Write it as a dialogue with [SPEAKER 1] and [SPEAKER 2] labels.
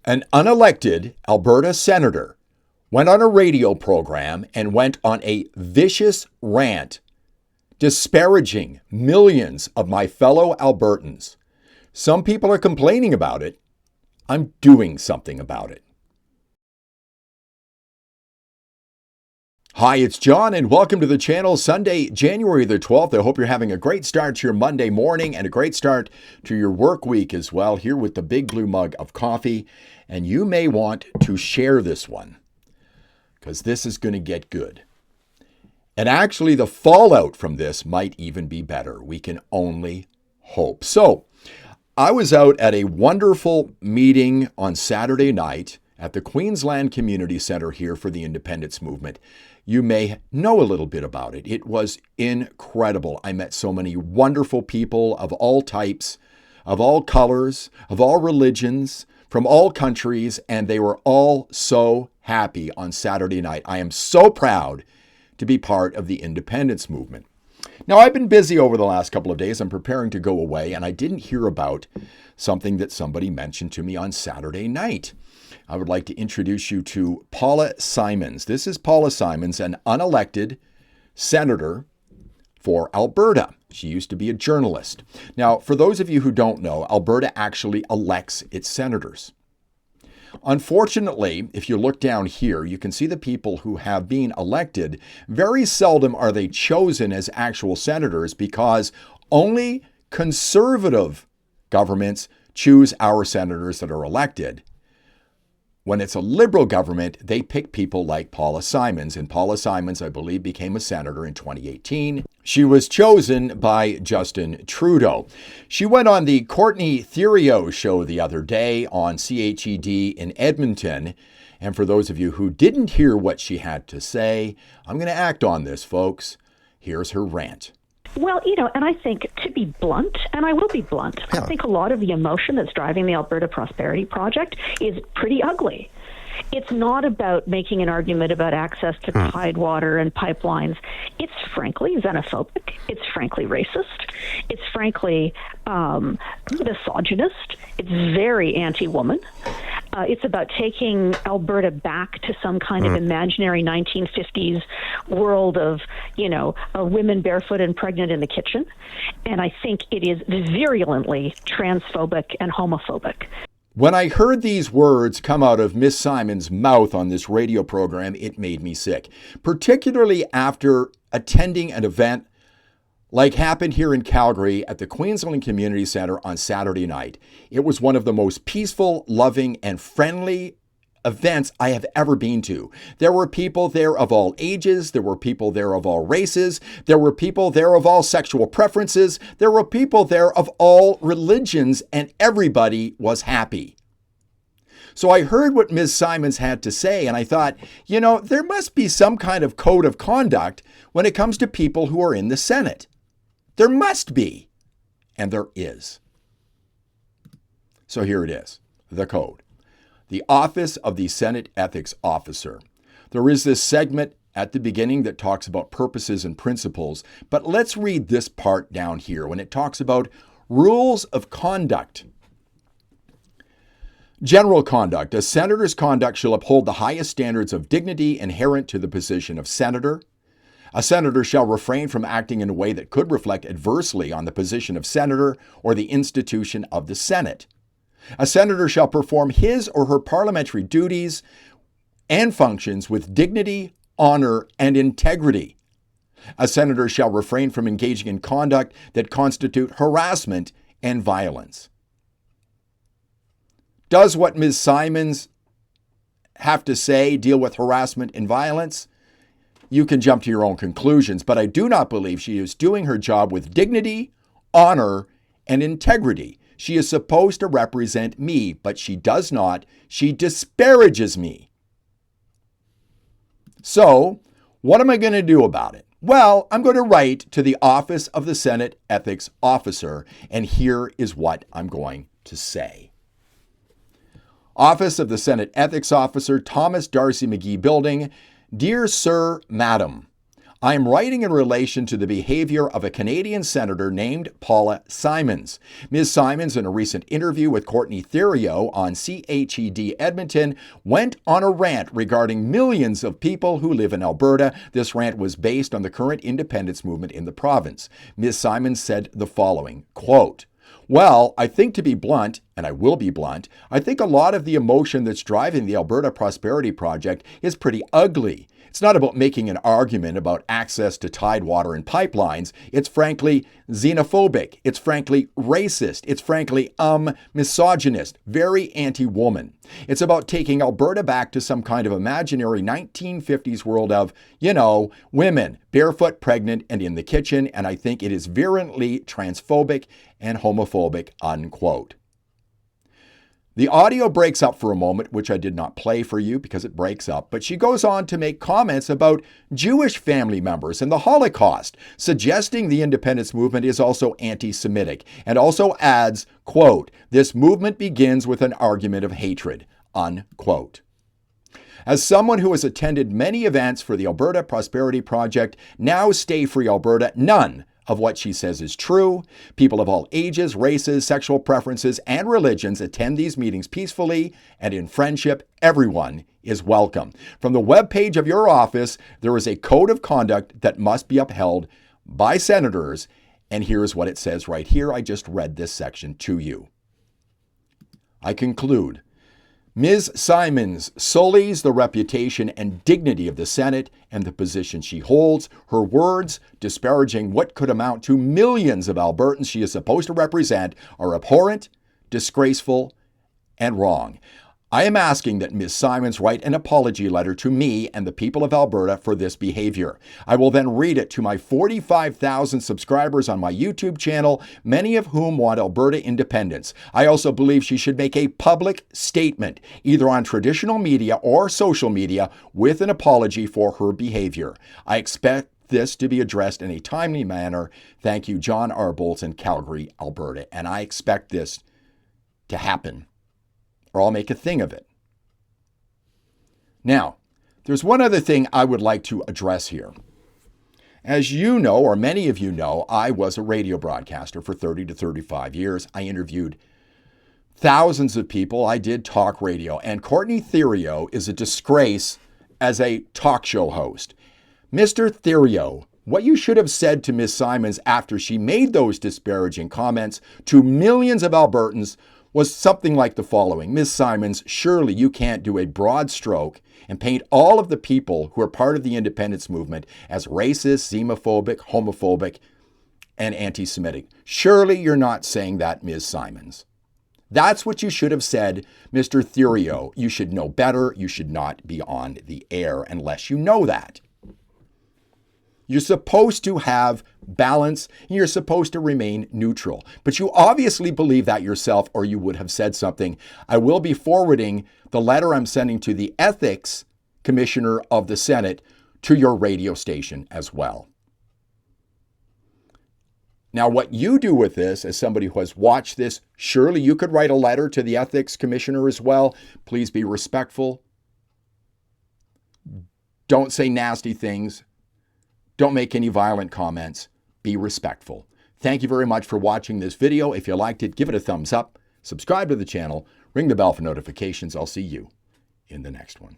[SPEAKER 1] An unelected Alberta senator went on a radio program and went on a vicious rant disparaging millions of my fellow Albertans. Some people are complaining about it. I'm doing something about it. Hi, it's John, and welcome to the channel. Sunday, January the 12th. I hope you're having a great start to your Monday morning and a great start to your work week as well, here with the big blue mug of coffee. And you may want to share this one, because this is going to get good. And actually, the fallout from this might even be better. We can only hope. So, I was out at a wonderful meeting on Saturday night at the Queensland Community Centre here for the independence movement. You may know a little bit about it. It was incredible. I met so many wonderful people of all types, of all colors, of all religions, from all countries, and they were all so happy on Saturday night. I am so proud to be part of the independence movement. Now, I've been busy over the last couple of days. I'm preparing to go away, and I didn't hear about something that somebody mentioned to me on Saturday night. I would like to introduce you to Paula Simons. This is Paula Simons, an unelected senator for Alberta. She used to be a journalist. Now, for those of you who don't know, Alberta actually elects its senators. Unfortunately, if you look down here, you can see the people who have been elected. Very seldom are they chosen as actual senators because only conservative governments choose our senators that are elected. When it's a liberal government, they pick people like Paula Simons. And Paula Simons, I believe, became a senator in 2018. She was chosen by Justin Trudeau. She went on the Courtney Theriault Show the other day on CHED in Edmonton. And for those of you who didn't hear what she had to say, I'm going to act on this, folks. Here's her rant.
[SPEAKER 2] Well, and I think, to be blunt, and I will be blunt, I think a lot of the emotion that's driving the Alberta Prosperity Project is pretty ugly. It's not about making an argument about access to tidewater and pipelines. It's frankly xenophobic. It's frankly racist. It's frankly misogynist. It's very anti-woman. It's about taking Alberta back to some kind of imaginary 1950s world of, women barefoot and pregnant in the kitchen. And I think it is virulently transphobic and homophobic.
[SPEAKER 1] When I heard these words come out of Miss Simons' mouth on this radio program, it made me sick, particularly after attending an event like happened here in Calgary at the Queensland Community Centre on Saturday night. It was one of the most peaceful, loving, and friendly events I have ever been to. There were people there of all ages. There were people there of all races. There were people there of all sexual preferences. There were people there of all religions, and everybody was happy. So I heard what Ms. Simons had to say, and I thought, there must be some kind of code of conduct when it comes to people who are in the Senate. There must be. And there is. So here it is, the code. The Office of the Senate Ethics Officer. There is this segment at the beginning that talks about purposes and principles, but let's read this part down here when it talks about rules of conduct. General conduct. A senator's conduct shall uphold the highest standards of dignity inherent to the position of senator. A senator shall refrain from acting in a way that could reflect adversely on the position of senator or the institution of the Senate. A senator shall perform his or her parliamentary duties and functions with dignity, honor, and integrity. A senator shall refrain from engaging in conduct that constitute harassment and violence. Does what Ms. Simons have to say deal with harassment and violence? You can jump to your own conclusions, but I do not believe she is doing her job with dignity, honor, and integrity. She is supposed to represent me, but she does not. She disparages me. So, what am I going to do about it? Well, I'm going to write to the Office of the Senate Ethics Officer, and here is what I'm going to say. Office of the Senate Ethics Officer, Thomas Darcy McGee Building. Dear Sir, Madam, I am writing in relation to the behavior of a Canadian senator named Paula Simons. Ms. Simons, in a recent interview with Courtney Theriault on CHED Edmonton, went on a rant regarding millions of people who live in Alberta. This rant was based on the current independence movement in the province. Ms. Simons said the following, quote, "Well, I think, to be blunt, and I will be blunt, I think a lot of the emotion that's driving the Alberta Prosperity Project is pretty ugly. It's not about making an argument about access to tidewater and pipelines. It's frankly xenophobic. It's frankly racist. It's frankly misogynist, very anti-woman. It's about taking Alberta back to some kind of imaginary 1950s world of, women, barefoot, pregnant, and in the kitchen, and I think it is virulently transphobic and homophobic," unquote. The audio breaks up for a moment, which I did not play for you because it breaks up, but she goes on to make comments about Jewish family members and the Holocaust, suggesting the independence movement is also anti-Semitic, and also adds, quote, "This movement begins with an argument of hatred," unquote. As someone who has attended many events for the Alberta Prosperity Project, now Stay Free Alberta, none of what she says is true. People of all ages, races, sexual preferences, and religions attend these meetings peacefully and in friendship. Everyone is welcome. From the webpage of your office, there is a code of conduct that must be upheld by senators. And here's what it says right here. I just read this section to you. I conclude. Ms. Simons sullies the reputation and dignity of the Senate and the position she holds. Her words, disparaging what could amount to millions of Albertans she is supposed to represent, are abhorrent, disgraceful, and wrong. I am asking that Ms. Simons write an apology letter to me and the people of Alberta for this behavior. I will then read it to my 45,000 subscribers on my YouTube channel, many of whom want Alberta independence. I also believe she should make a public statement, either on traditional media or social media, with an apology for her behavior. I expect this to be addressed in a timely manner. Thank you, John R. Bolton, Calgary, Alberta. And I expect this to happen, or I'll make a thing of it. Now, there's one other thing I would like to address here. As you know, or many of you know, I was a radio broadcaster for 30 to 35 years. I interviewed thousands of people. I did talk radio. And Courtney Theriault is a disgrace as a talk show host. Mr. Theriault, what you should have said to Ms. Simons after she made those disparaging comments to millions of Albertans was something like the following. Ms. Simons, surely you can't do a broad stroke and paint all of the people who are part of the independence movement as racist, xenophobic, homophobic, and anti-Semitic. Surely you're not saying that, Ms. Simons. That's what you should have said, Mr. Theriault. You should know better. You should not be on the air unless you know that. You're supposed to have balance, and you're supposed to remain neutral. But you obviously believe that yourself, or you would have said something. I will be forwarding the letter I'm sending to the Ethics Commissioner of the Senate to your radio station as well. Now, what you do with this, as somebody who has watched this, surely you could write a letter to the Ethics Commissioner as well. Please be respectful. Don't say nasty things. Don't make any violent comments. Be respectful. Thank you very much for watching this video. If you liked it, give it a thumbs up. Subscribe to the channel. Ring the bell for notifications. I'll see you in the next one.